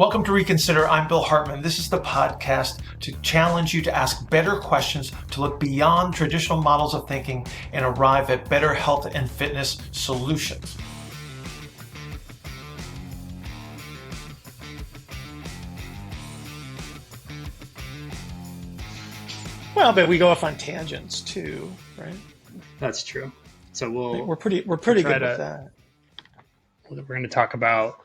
Welcome to Reconsider. I'm Bill Hartman. This is the podcast to challenge you to ask better questions, to look beyond traditional models of thinking and arrive at better health and fitness solutions. Well, but we go off on tangents too, right? That's true. So we're pretty good with that. We're going to talk about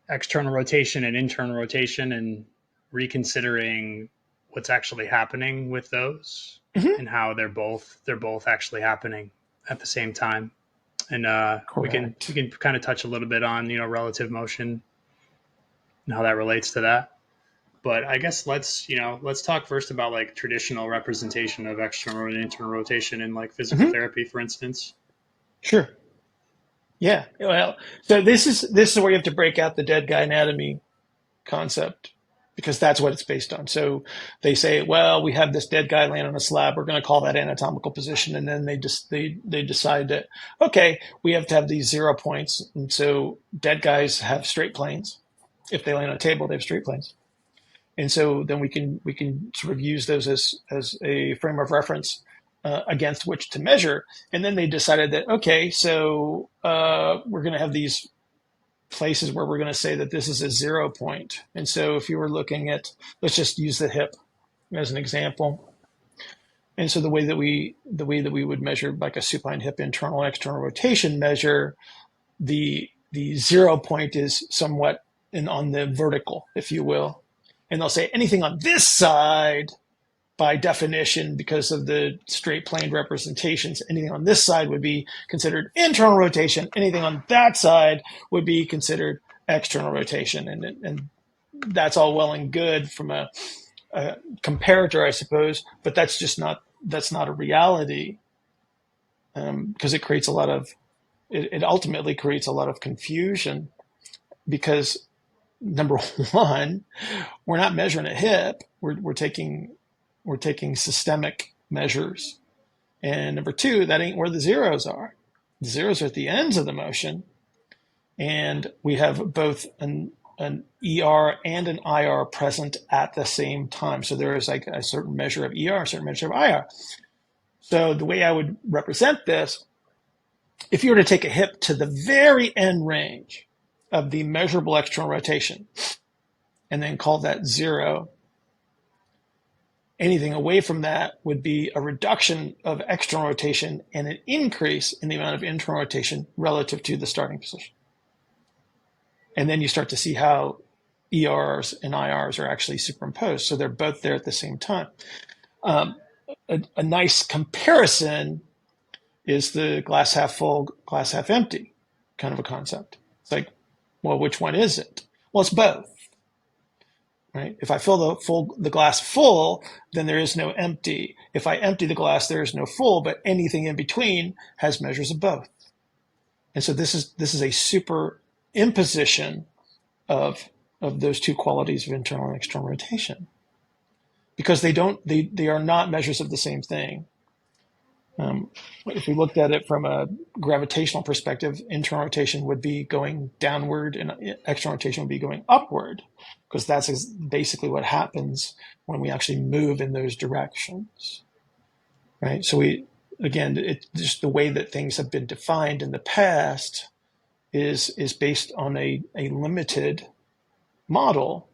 external rotation and internal rotation and reconsidering what's actually happening with those and how they're both actually happening at the same time. And we can kind of touch a little bit on, relative motion and how that relates to that. But I guess let's talk first about like traditional representation of external and internal rotation in like physical therapy, for instance. Sure. Yeah. Well, so this is where you have to break out the dead guy anatomy concept, because that's what it's based on. So they say, well, we have this dead guy laying on a slab. We're going to call that anatomical position. And then they decide that, okay, we have to have these 0 points. And so dead guys have straight planes. If they lay on a table, they have straight planes. And so then we can sort of use those as a frame of reference against which to measure. And then they decided that, okay, so we're going to have these places where we're going to say that this is a 0 point. And so if you were looking at, let's just use the hip as an example. And so the way that we would measure like a supine hip internal and external rotation measure, the 0 point is somewhat on the vertical, if you will. And they'll say anything on this side, by definition, because of the straight plane representations, anything on this side would be considered internal rotation. Anything on that side would be considered external rotation. And that's all well and good from a comparator, I suppose, but that's not a reality, because it ultimately creates a lot of confusion, because number one, we're not measuring a hip. We're taking systemic measures. And number two, that ain't where the zeros are. The zeros are at the ends of the motion. And we have both an ER and an IR present at the same time. So there is like a certain measure of ER, a certain measure of IR. So the way I would represent this, if you were to take a hip to the very end range of the measurable external rotation and then call that 0, anything away from that would be a reduction of external rotation and an increase in the amount of internal rotation relative to the starting position. And then you start to see how ERs and IRs are actually superimposed. So they're both there at the same time. A nice comparison is the glass half full, glass half empty kind of a concept. It's like, well, which one is it? Well, it's both. Right? If I fill the glass full, then there is no empty. If I empty the glass, there is no full, but anything in between has measures of both. And so this is a superimposition of those two qualities of internal and external rotation, because they are not measures of the same thing. If we looked at it from a gravitational perspective, internal rotation would be going downward and external rotation would be going upward, because that's basically what happens when we actually move in those directions, right? So it's just the way that things have been defined in the past is based on a limited model,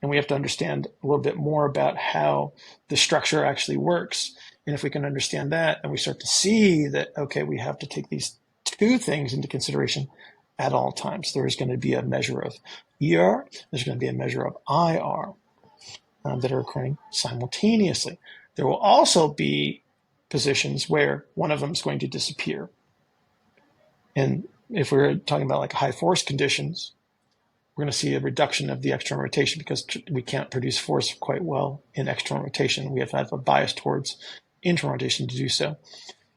and we have to understand a little bit more about how the structure actually works. And if we can understand that, and we start to see that, okay, we have to take these two things into consideration at all times. There is going to be a measure of ER, there's going to be a measure of IR that are occurring simultaneously. There will also be positions where one of them is going to disappear. And if we're talking about like high force conditions, we're going to see a reduction of the external rotation, because we can't produce force quite well in external rotation. We have to have a bias towards internal rotation to do so.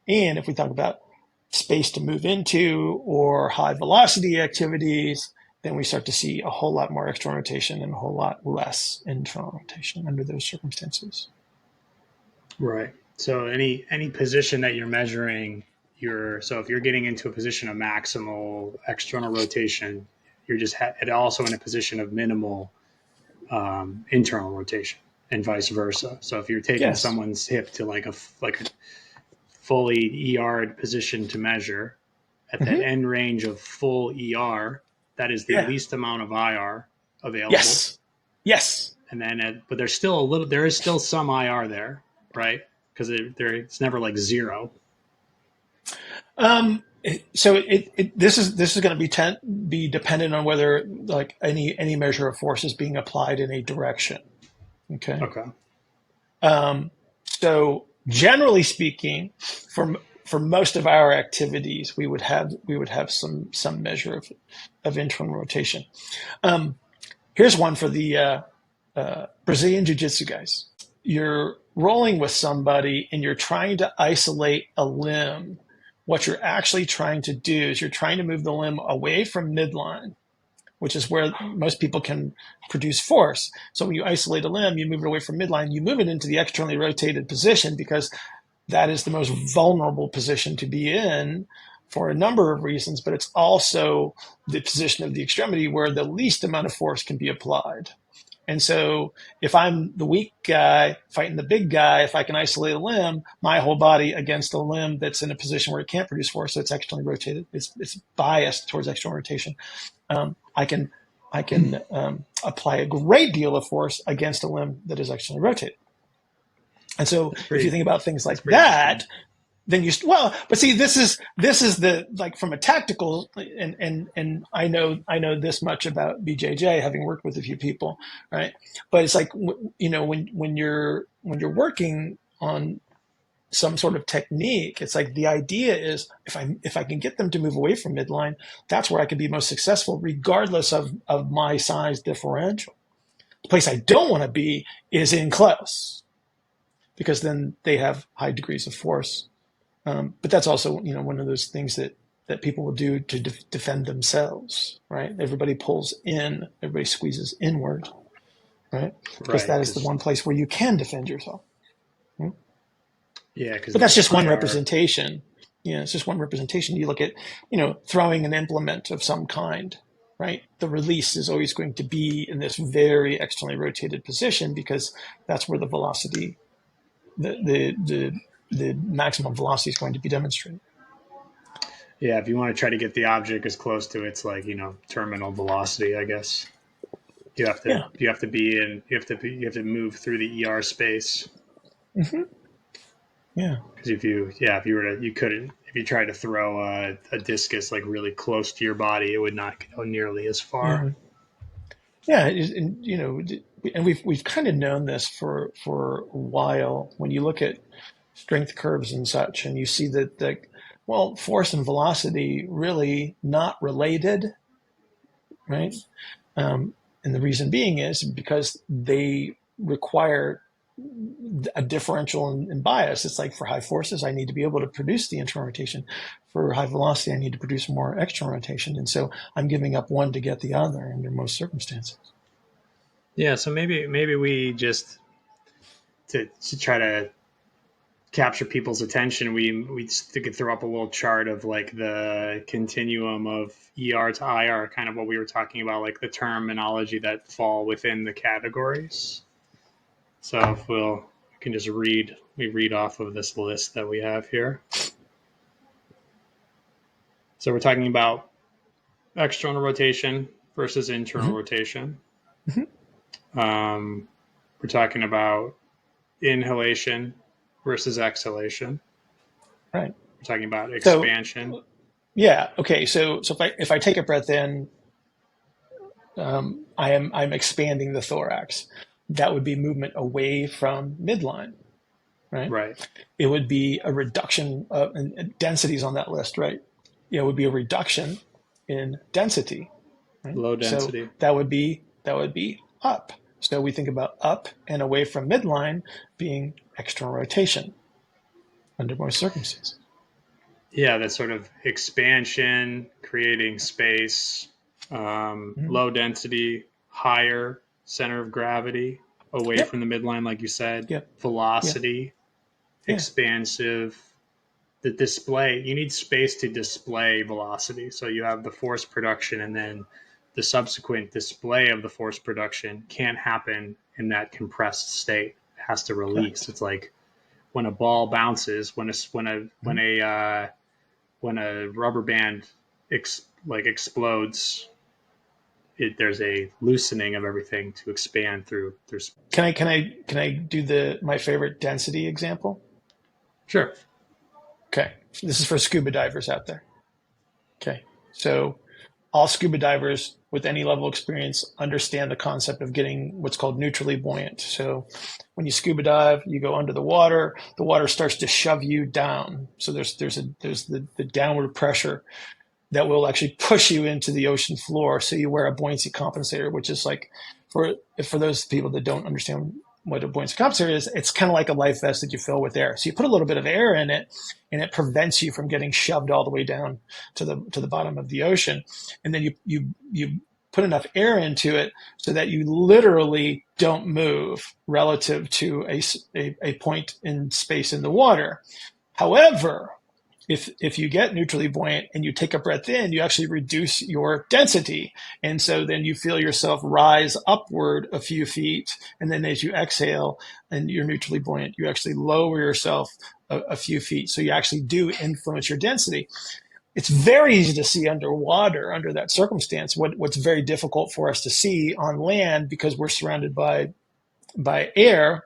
And if we talk about space to move into or high velocity activities, then we start to see a whole lot more external rotation and a whole lot less internal rotation under those circumstances. Right. So any position that you're measuring, so if you're getting into a position of maximal external rotation, you're just also in a position of minimal internal rotation, and vice versa. So if you're taking someone's hip to like a fully ER'd position to measure at that end range of full ER, that is the least amount of IR available. Yes. And then, but there is still some IR there, right? Because it's never like zero. So this is going to be dependent on whether like any measure of force is being applied in a direction. Okay. So generally speaking, for most of our activities, we would have some measure of internal rotation. Here's one for the Brazilian Jiu-Jitsu guys. You're rolling with somebody and you're trying to isolate a limb. What you're actually trying to do is you're trying to move the limb away from midline, which is where most people can produce force. So when you isolate a limb, you move it away from midline, you move it into the externally rotated position because that is the most vulnerable position to be in for a number of reasons, but it's also the position of the extremity where the least amount of force can be applied. And so if I'm the weak guy fighting the big guy, if I can isolate a limb, my whole body against a limb that's in a position where it can't produce force, so it's externally rotated, it's biased towards external rotation, I can apply a great deal of force against a limb that is externally rotated. And so if you think about things like that, then but see, this is the, like, from a tactical, and I know this much about BJJ, having worked with a few people, right? But it's like, when you're working on some sort of technique, it's like the idea is if I can get them to move away from midline, that's where I can be most successful, regardless of my size differential. The place I don't want to be is in close, because then they have high degrees of force. But that's also, one of those things that people will do to defend themselves, right? Everybody pulls in, everybody squeezes inward, right? Because that is the one place where you can defend yourself. Right? Yeah, but that's just one representation. It's just one representation. You look at, throwing an implement of some kind, right? The release is always going to be in this very externally rotated position because that's where the velocity, the maximum velocity is going to be demonstrated. Yeah, if you want to try to get the object as close to its terminal velocity, I guess you have to move through the ER space. Mm-hmm. Yeah. Because if you tried to throw a discus like really close to your body, it would not go nearly as far. Yeah, and we've kind of known this for a while. When you look at strength curves and such, and you see that force and velocity really not related, right? And the reason being is because they require a differential in bias. It's like, for high forces, I need to be able to produce the internal rotation. For high velocity, I need to produce more external rotation. And so I'm giving up one to get the other under most circumstances. Yeah, so maybe we just to try to capture people's attention, we could throw up a little chart of like the continuum of ER to IR, kind of what we were talking about, like the terminology that fall within the categories. So if we can just read off of this list that we have here. So we're talking about external rotation versus internal rotation. We're talking about inhalation versus exhalation. Right. We're talking about expansion. Okay. So if I take a breath in, I'm expanding the thorax. That would be movement away from midline, right? Right. It would be a reduction of densities on that list, right? It would be a reduction in density. Right? Low density. So that would be up. So we think about up and away from midline being external rotation under most circumstances. Yeah, that sort of expansion, creating space, low density, higher center of gravity, away from the midline, like you said, velocity, expansive. The display, you need space to display velocity. So you have the force production and then the subsequent display of the force production can't happen in that compressed state. It has to release. Correct. It's like when a ball bounces, when a rubber band explodes, there's a loosening of everything to expand through. Can I do my favorite density example? Sure. Okay. This is for scuba divers out there. Okay. So all scuba divers with any level of experience understand the concept of getting what's called neutrally buoyant. So when you scuba dive, you go under the water starts to shove you down. So there's the downward pressure that will actually push you into the ocean floor. So you wear a buoyancy compensator, which is like, for those people that don't understand what a buoyancy compensator is, it's kind of like a life vest that you fill with air. So you put a little bit of air in it, and it prevents you from getting shoved all the way down to the bottom of the ocean. And then you put enough air into it so that you literally don't move relative to a point in space in the water. However, if you get neutrally buoyant and you take a breath in, you actually reduce your density. And so then you feel yourself rise upward a few feet. And then as you exhale and you're neutrally buoyant, you actually lower yourself a few feet. So you actually do influence your density. It's very easy to see underwater under that circumstance. What's very difficult for us to see on land, because we're surrounded by air,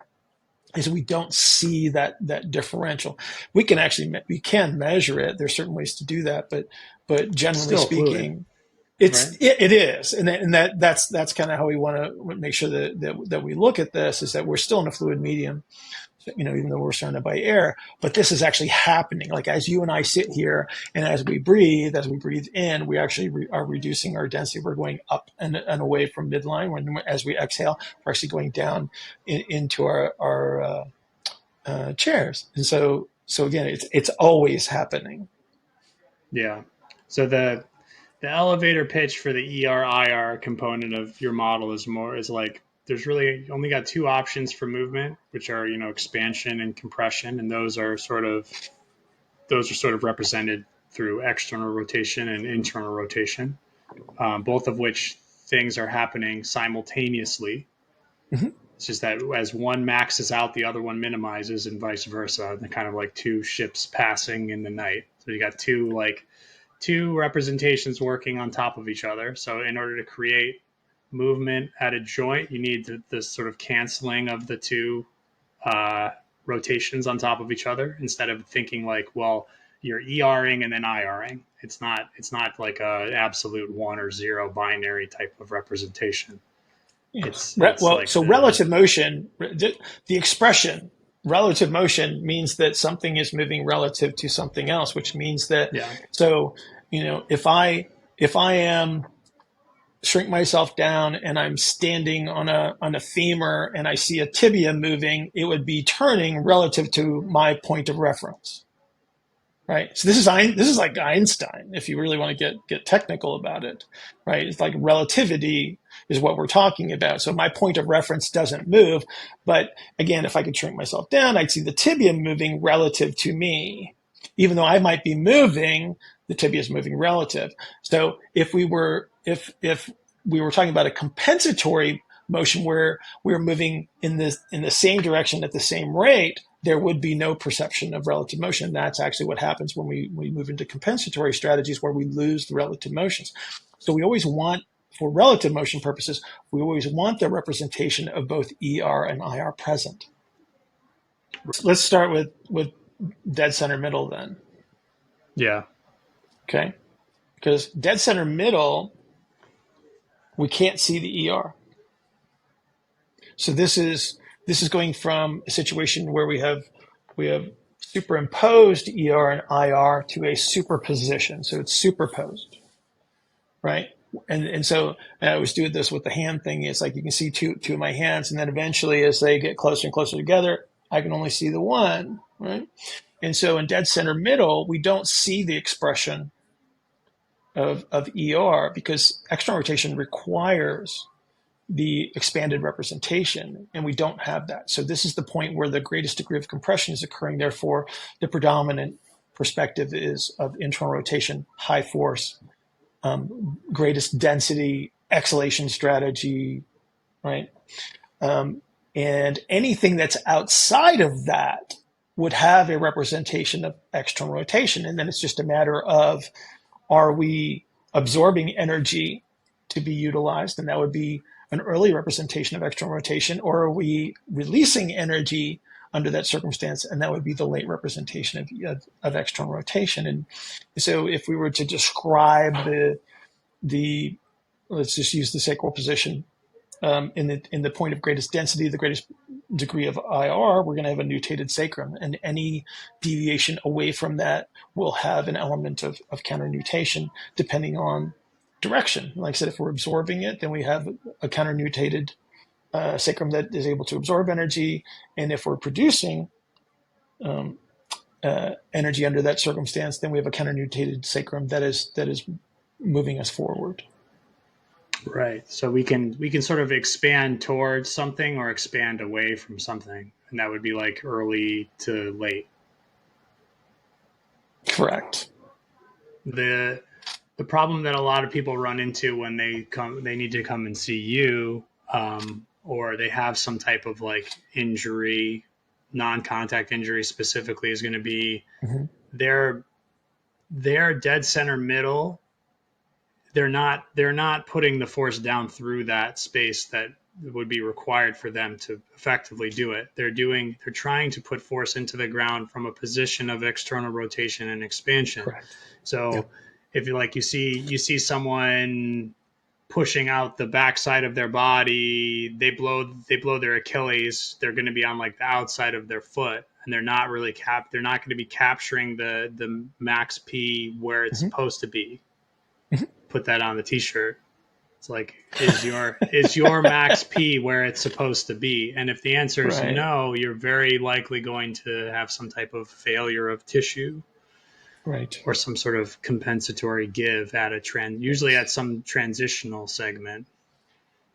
is we don't see that differential. We can measure it. There's certain ways to do that, but generally Still speaking, fluid, right? it is, and that's kind of how we want to make sure that we look at this, is that we're still in a fluid medium, even though we're surrounded by air. But this is actually happening. Like as you and I sit here, and as we breathe in, we actually are reducing our density. We're going up and away from midline. When as we exhale, we're actually going down into our chairs. And so again, it's always happening. Yeah. So the elevator pitch for the ER/IR component of your model is like, there's really only got two options for movement, which are, expansion and compression. And those are sort of represented through external rotation and internal rotation, both of which things are happening simultaneously. Mm-hmm. It's just that as one maxes out, the other one minimizes, and vice versa. They're kind of like two ships passing in the night. So you got two representations working on top of each other. So in order to create movement at a joint, you need this sort of canceling of the two rotations on top of each other, instead of thinking like, well, you're ERing and then IRing. It's not like a absolute 1 or 0 binary type of representation. Relative motion, the expression relative motion means that something is moving relative to something else, which means that, So, if I am shrink myself down and I'm standing on a femur and I see a tibia moving, it would be turning relative to my point of reference. Right. So this is like Einstein, if you really want to get technical about it. Right. It's like relativity is what we're talking about. So my point of reference doesn't move. But again, if I could shrink myself down, I'd see the tibia moving relative to me. Even though I might be moving, the tibia is moving relative. So if we were talking about a compensatory motion where we're moving in the same direction at the same rate, there would be no perception of relative motion. That's actually what happens when we move into compensatory strategies, where we lose the relative motions. So we always want, for relative motion purposes, we always want the representation of both ER and IR present. Let's start with dead center middle then. Yeah. Okay. Because dead center middle, we can't see the ER. So this is going from a situation where we have superimposed ER and IR to a superposition. So it's superposed, right? And so I always do this with the hand thing. It's like you can see two of my hands, and then eventually as they get closer and closer together, I can only see the one, right? And so in dead center middle, we don't see the expression of ER, because external rotation requires the expanded representation, and we don't have that. So this is the point where the greatest degree of compression is occurring. Therefore, the predominant perspective is of internal rotation, high force, greatest density exhalation strategy, right? And anything that's outside of that would have a representation of external rotation. And then it's just a matter of, are we absorbing energy to be utilized? And that would be an early representation of external rotation. Or are we releasing energy under that circumstance? And that would be the late representation of external rotation. And so if we were to describe the let's just use the sacral position, in the point of greatest density, the greatest degree of IR, we're going to have a nutated sacrum, and any deviation away from that will have an element of counter nutation depending on direction. Like I said, if we're absorbing it, then we have a counter nutated sacrum that is able to absorb energy, and if we're producing energy under that circumstance, then we have a counter nutated sacrum that is moving us forward. Right. So we can sort of expand towards something or expand away from something. And that would be like early to late. Correct. The problem that a lot of people run into when they need to come and see you, or they have some type of like injury, non-contact injury specifically, is going to be their dead center middle. They're not putting the force down through that space that would be required for them to effectively do it. They're trying to put force into the ground from a position of external rotation and expansion. Correct. So if you see someone pushing out the backside of their body, they blow their Achilles, they're going to be on like the outside of their foot, and they're not going to be capturing the max P where it's supposed to be. Put that on the t-shirt. It's like, is your max P where it's supposed to be? And if the answer is no, you're very likely going to have some type of failure of tissue, right, or some sort of compensatory give at usually at some transitional segment.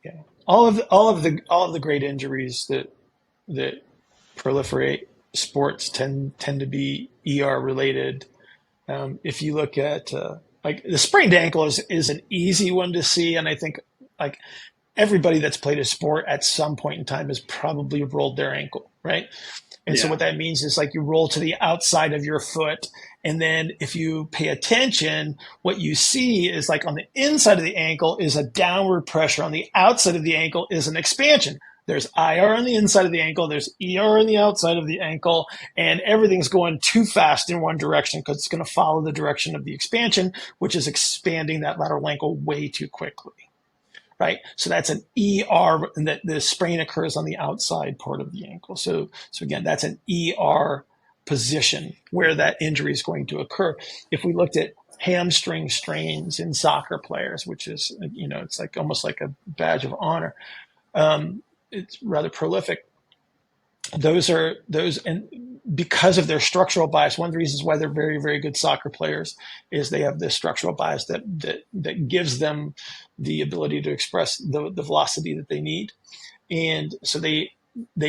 Yeah, all of the great injuries that proliferate sports tend to be ER related. If you look at like the sprained ankle is an easy one to see, and I think like everybody that's played a sport at some point in time has probably rolled their ankle, right? And so what that means is like you roll to the outside of your foot, and then if you pay attention, what you see is like on the inside of the ankle is a downward pressure, on the outside of the ankle is an expansion. There's IR on the inside of the ankle, there's ER on the outside of the ankle, and everything's going too fast in one direction because it's going to follow the direction of the expansion, which is expanding that lateral ankle way too quickly, right? So that's an ER, and that the sprain occurs on the outside part of the ankle. So again, that's an ER position where that injury is going to occur. If we looked at hamstring strains in soccer players, which is, it's like almost like a badge of honor. It's rather prolific. Those, and because of their structural bias, one of the reasons why they're very, very good soccer players is they have this structural bias that gives them the ability to express the velocity that they need. And so they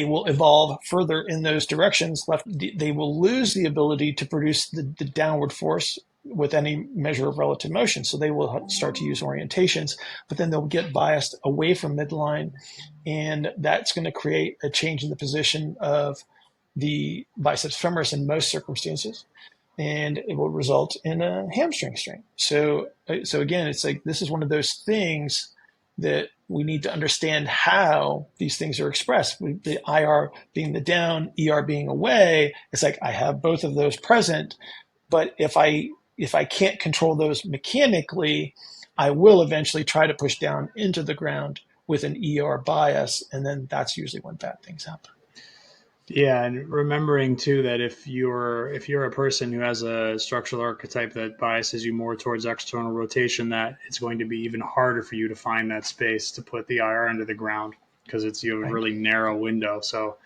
will evolve further in those directions. They will lose the ability to produce the downward force with any measure of relative motion. So they will start to use orientations, but then they'll get biased away from midline, and that's going to create a change in the position of the biceps femoris in most circumstances, and it will result in a hamstring strain. So again, it's like this is one of those things that we need to understand how these things are expressed. The IR being the down, ER being away, it's like I have both of those present, but if I can't control those mechanically, I will eventually try to push down into the ground with an ER bias, and then that's usually when bad things happen. Yeah, and remembering too that if you're a person who has a structural archetype that biases you more towards external rotation, that it's going to be even harder for you to find that space to put the IR into the ground because you have a really narrow window. So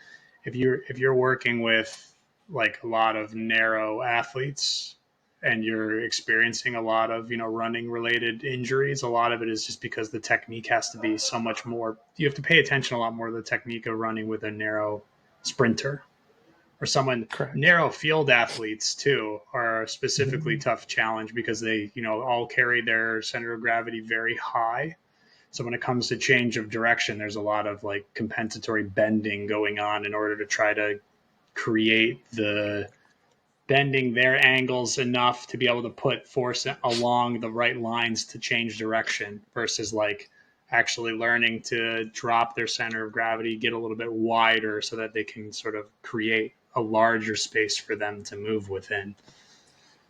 if you're working with like a lot of narrow athletes and you're experiencing a lot of running related injuries, a lot of it is just because the technique has to be so much more. You have to pay attention a lot more to the technique of running with a narrow sprinter or someone. Correct. Narrow field athletes too are a specifically tough challenge because they all carry their center of gravity very high. So when it comes to change of direction, there's a lot of like compensatory bending going on in order to try to create the bending their angles enough to be able to put force along the right lines to change direction versus like actually learning to drop their center of gravity, get a little bit wider so that they can sort of create a larger space for them to move within.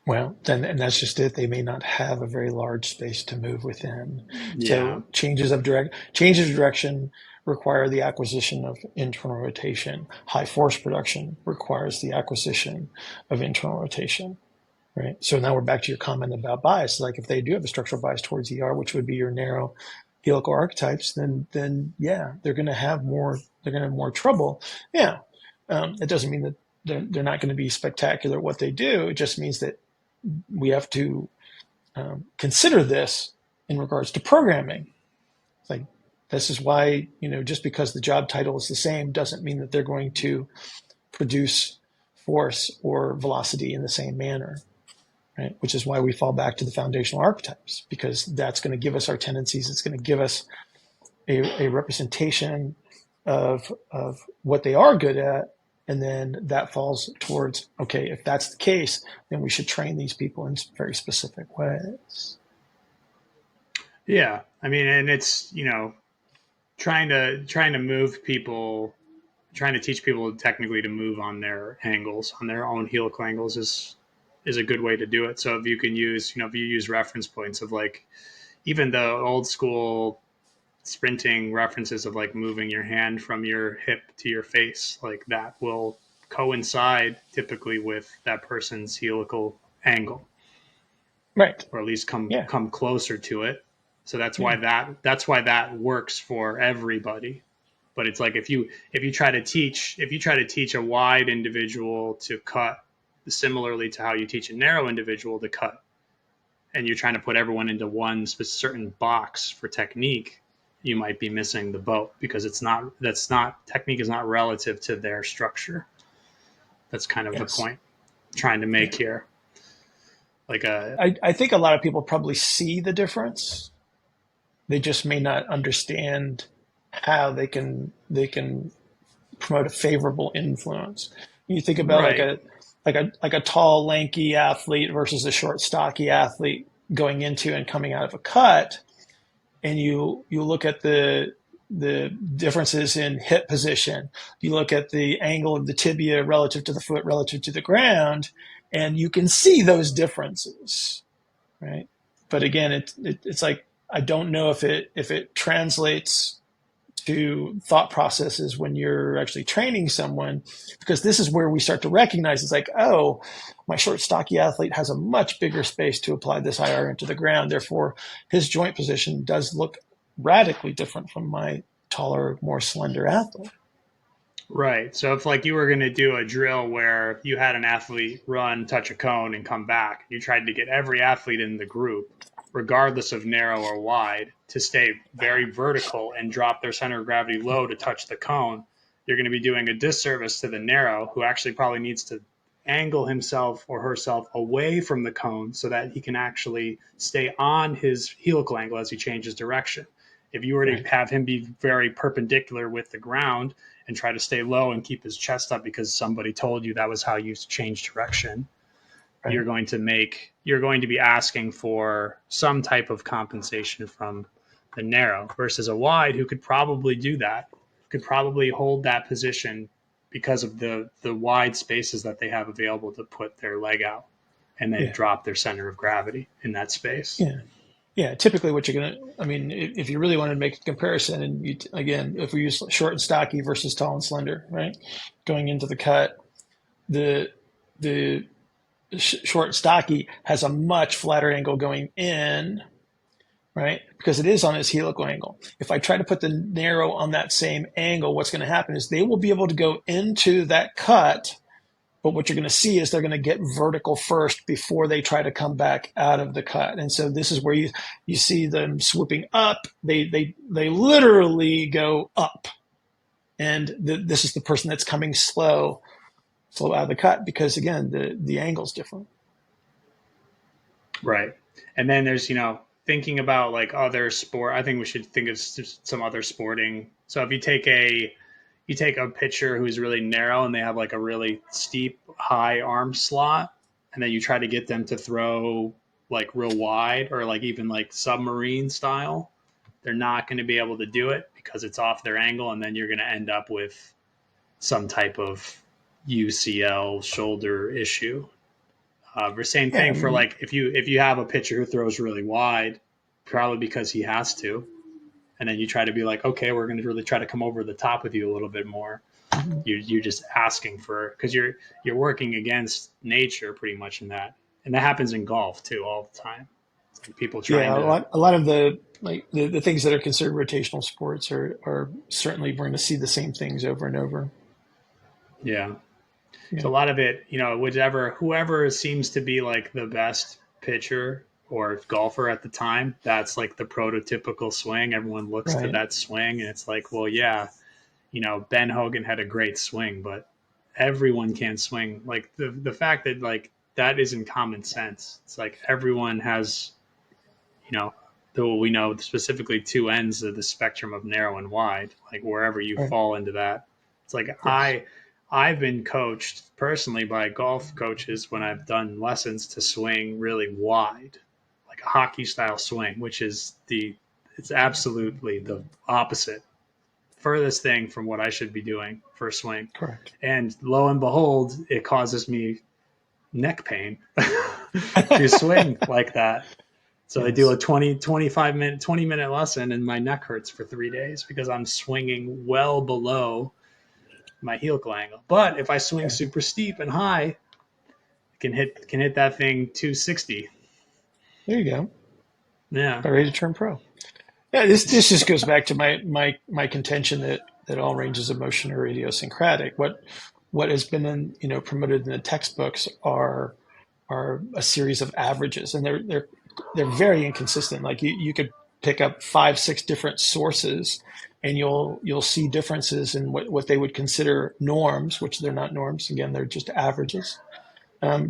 Well, then, and that's just it. They may not have a very large space to move within. Yeah. So changes of direction require the acquisition of internal rotation. High force production requires the acquisition of internal rotation. Right. So now we're back to your comment about bias. Like if they do have a structural bias towards ER, which would be your narrow helical archetypes, then yeah, they're going to have more trouble. Yeah. It doesn't mean that they're not going to be spectacular at what they do. It just means that we have to consider this in regards to programming. It's like, this is why, just because the job title is the same doesn't mean that they're going to produce force or velocity in the same manner, right? Which is why we fall back to the foundational archetypes, because that's going to give us our tendencies. It's going to give us a representation of what they are good at. And then that falls towards, okay, if that's the case, then we should train these people in very specific ways. Yeah. I mean, and it's, trying to move people, trying to teach people technically to move on their angles, on their own helical angles is a good way to do it. So if you can use, if you use reference points of like, even the old school sprinting references of like moving your hand from your hip to your face, like that will coincide typically with that person's helical angle, right? Or at least come closer to it. So that's why that works for everybody. But it's like if you try to teach a wide individual to cut similarly to how you teach a narrow individual to cut, and you're trying to put everyone into one certain box for technique, you might be missing the boat, because technique is not relative to their structure. That's kind of the point I'm trying to make here. Like I think a lot of people probably see the difference. They just may not understand how they can promote a favorable influence. You think about like a tall, lanky athlete versus a short, stocky athlete going into and coming out of a cut, and you look at the differences in hip position. You look at the angle of the tibia relative to the foot, relative to the ground, and you can see those differences, right? But again, it's like, I don't know if it translates to thought processes when you're actually training someone, because this is where we start to recognize it's like, oh, my short, stocky athlete has a much bigger space to apply this IR into the ground. Therefore, his joint position does look radically different from my taller, more slender athlete. Right. So if like you were going to do a drill where you had an athlete run, touch a cone, and come back, you tried to get every athlete in the group, regardless of narrow or wide, to stay very vertical and drop their center of gravity low to touch the cone, you're going to be doing a disservice to the narrow, who actually probably needs to angle himself or herself away from the cone so that he can actually stay on his helical angle as he changes direction. If you were to have him be very perpendicular with the ground and try to stay low and keep his chest up because somebody told you that was how you change direction, you're going to be asking for some type of compensation from the narrow, versus a wide who could probably do that, could probably hold that position because of the wide spaces that they have available to put their leg out and then drop their center of gravity in that space. Yeah, typically what you're going to, I mean, if you really want to make a comparison, and again, if we use short and stocky versus tall and slender, right? Going into the cut, the short and stocky has a much flatter angle going in, right? Because it is on its helical angle. If I try to put the narrow on that same angle, what's going to happen is they will be able to go into that cut, but what you're going to see is they're going to get vertical first before they try to come back out of the cut. And so this is where you see them swooping up. They literally go up. And this is the person that's coming slow out of the cut, because again, the angle's different. Right. And then there's, thinking about like other sport, I think we should think of some other sporting. So if you take a pitcher who's really narrow and they have like a really steep high arm slot, and then you try to get them to throw like real wide or like even like submarine style, they're not going to be able to do it because it's off their angle, and then you're going to end up with some type of UCL shoulder issue. The same Yeah, I thing for mean, like if you have a pitcher who throws really wide, probably because he has to, and then you try to be like, okay, we're going to really try to come over the top with you a little bit more. mhm. You're just asking for, because you're working against nature pretty much in that, and that happens in golf too all the time. It's like people trying Yeah, to, a lot of the like the things that are considered rotational sports are certainly we're going to see the same things over and over. yeah. Yeah, So a lot of it, whichever whoever seems to be like the best pitcher or golfer at the time, that's like the prototypical swing. Everyone looks to right. that swing, and it's like, well, yeah, Ben Hogan had a great swing, but everyone can swing. Like the fact that like that isn't common sense. It's like everyone has, you know, though we know specifically two ends of the spectrum of narrow and wide, like wherever you Right. fall into that. It's like Yes. I've been coached personally by golf coaches when I've done lessons to swing really wide, like a hockey style swing, which is it's absolutely the opposite, furthest thing from what I should be doing for a swing. Correct. And lo and behold, it causes me neck pain to swing like that. So I do Yes. a 20 minute lesson, and my neck hurts for 3 days because I'm swinging well below my helical angle. But if I swing Yeah. super steep and high, can hit that thing 260. There you go. Yeah. About ready to turn pro. Yeah, this just goes back to my contention that all ranges of motion are idiosyncratic. What has been promoted in the textbooks are a series of averages, and they're very inconsistent. Like you could pick up 5, 6 different sources, and you'll see differences in what they would consider norms, which they're not norms. Again, they're just averages,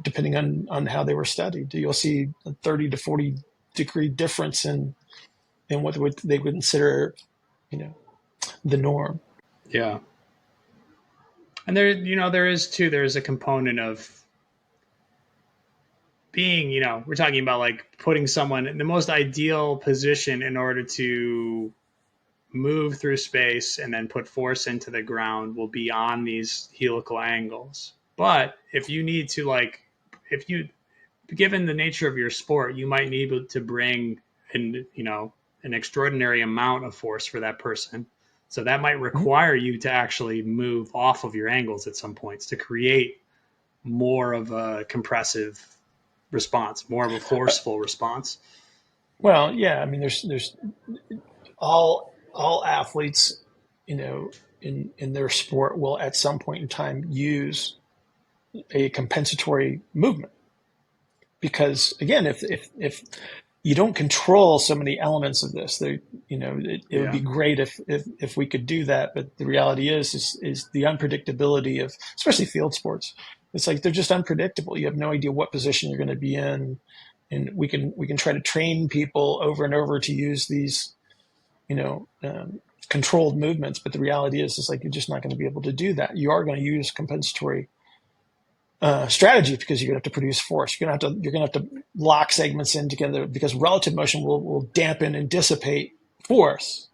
depending on how they were studied. You'll see a 30 to 40 degree difference in what they would consider, you know, the norm. Yeah. And there's a component of being, we're talking about like putting someone in the most ideal position in order to move through space and then put force into the ground will be on these helical angles. But if you need to like, if you, given the nature of your sport, you might need to bring an extraordinary amount of force for that person. So that might Mhm. require you to actually move off of your angles at some points to create more of a compressive response, more of a forceful response. Well, yeah, I mean, there's all athletes, in their sport will at some point in time use a compensatory movement because again, if you don't control so many elements of this, it would Yeah. be great if we could do that. But the reality is the unpredictability of especially field sports. It's like they're just unpredictable. You have no idea what position you're going to be in, and we can try to train people over and over to use these controlled movements. But the reality is like you're just not going to be able to do that. You are going to use compensatory strategy because you're going to have to produce force. You're going to have to lock segments in together because relative motion will dampen and dissipate force.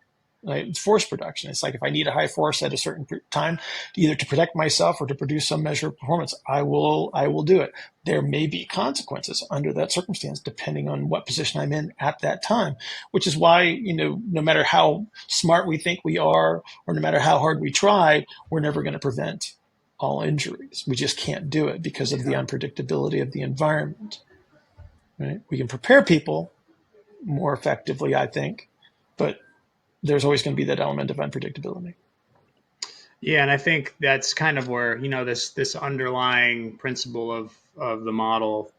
Right? It's force production. It's like if I need a high force at a certain time, either to protect myself or to produce some measure of performance, I will do it. There may be consequences under that circumstance, depending on what position I'm in at that time. Which is why no matter how smart we think we are, or no matter how hard we try, we're never going to prevent all injuries. We just can't do it because of the Yeah. unpredictability of the environment. Right? We can prepare people more effectively, I think, but there's always going to be that element of unpredictability. Yeah, and I think that's kind of where this underlying principle of the model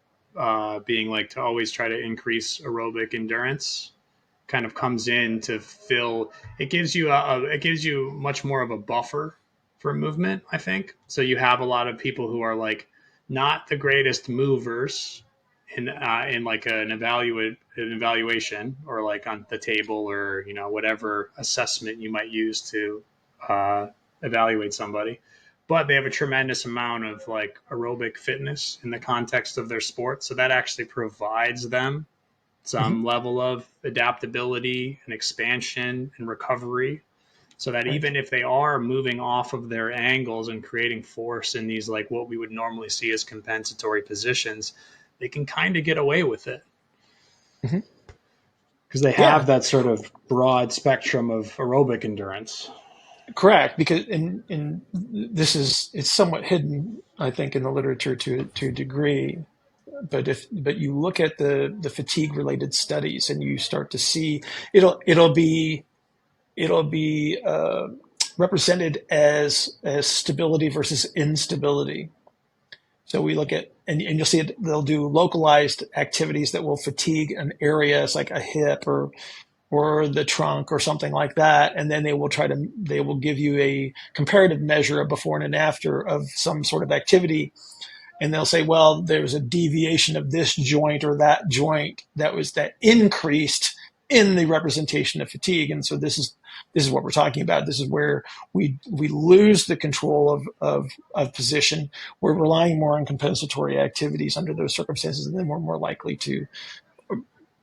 being like to always try to increase aerobic endurance kind of comes in to fill. It gives you it gives you much more of a buffer for movement. I think so. You have a lot of people who are like not the greatest movers, in like an evaluation, or like on the table, or whatever assessment you might use to evaluate somebody. But they have a tremendous amount of like aerobic fitness in the context of their sport, so that actually provides them some level of adaptability and expansion and recovery, so that even if they are moving off of their angles and creating force in these like what we would normally see as compensatory positions, they can kind of get away with it because they have that sort of broad spectrum of aerobic endurance. Correct, because in this is, it's somewhat hidden, I think, in the literature to a degree. But you look at the fatigue related studies, and you start to see it'll be represented as stability versus instability. So we look at, and you'll see it, they'll do localized activities that will fatigue an area, it's like a hip or the trunk or something like that. And then they will give you a comparative measure of before and after of some sort of activity. And they'll say, well, there's a deviation of this joint or that joint that increased in the representation of fatigue. And so this is what we're talking about. This is where we lose the control of position. We're relying more on compensatory activities under those circumstances, and then we're more likely to,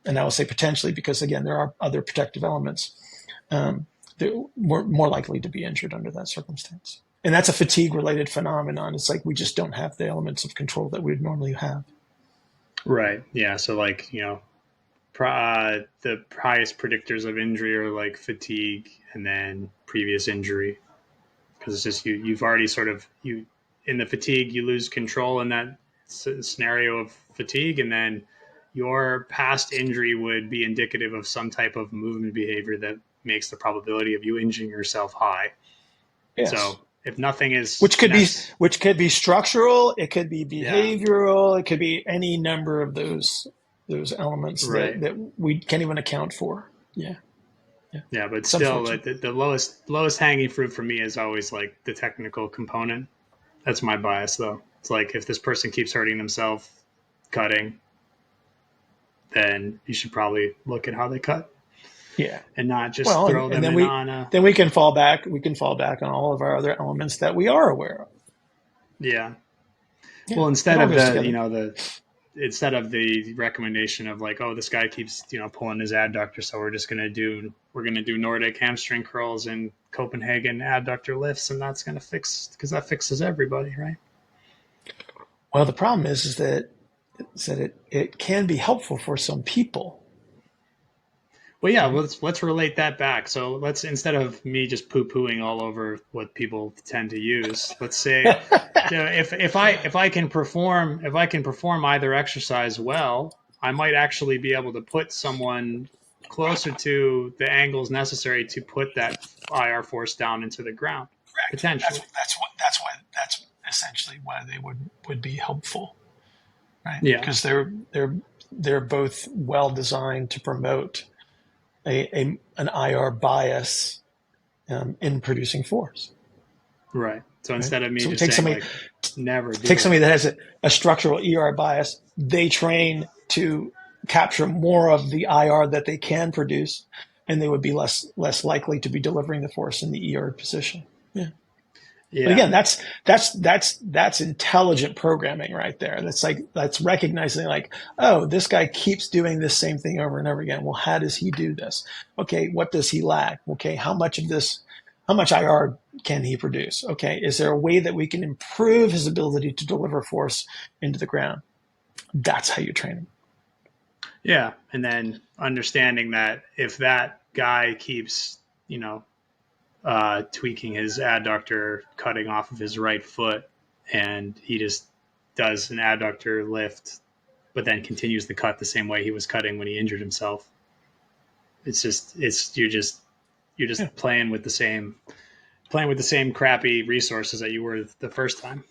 and I will say potentially, because again, there are other protective elements, they're more likely to be injured under that circumstance. And that's a fatigue related phenomenon. It's like we just don't have the elements of control that we would normally have. Right. Yeah. So like, the highest predictors of injury are like fatigue and then previous injury. Because it's just you've already sort of, in the fatigue, you lose control in that scenario of fatigue, and then your past injury would be indicative of some type of movement behavior that makes the probability of you injuring yourself high. Yes. So if nothing is, which could be structural, it could be behavioral, it could be any number of those elements that we can't even account for. Yeah, but still, like the lowest hanging fruit for me is always like the technical component. That's my bias, though. It's like if this person keeps hurting themselves cutting, then you should probably look at how they cut. Yeah, and not just throw them in on a. Then we can fall back. We can fall back on all of our other elements that we are aware of. Yeah. Well, instead of instead of the recommendation of like, oh, this guy keeps pulling his adductor, so we're gonna do Nordic hamstring curls and Copenhagen adductor lifts, and that's gonna fix, because that fixes everybody, right? Well, the problem is that it can be helpful for some people. Well, yeah, let's relate that back. So let's, instead of me just poo-pooing all over what people tend to use, let's say if I can perform either exercise well, I might actually be able to put someone closer to the angles necessary to put that IR force down into the ground. Correct. Potentially. That's essentially why they would be helpful, right? Yeah, because they're both well designed to promote an IR bias in producing force. Right. So instead of me just saying like, never do take somebody that has a structural ER bias, they train to capture more of the IR that they can produce, and they would be less likely to be delivering the force in the ER position. Yeah. Yeah. But again, that's intelligent programming right there. That's recognizing like, oh, this guy keeps doing this same thing over and over again. Well, how does he do this? Okay, what does he lack? Okay, how much IR can he produce? Okay, is there a way that we can improve his ability to deliver force into the ground? That's how you train him. Yeah, and then understanding that if that guy keeps, tweaking his adductor, cutting off of his right foot, and he just does an adductor lift, but then continues the cut the same way he was cutting when he injured himself. You're just playing with the same crappy resources that you were the first time.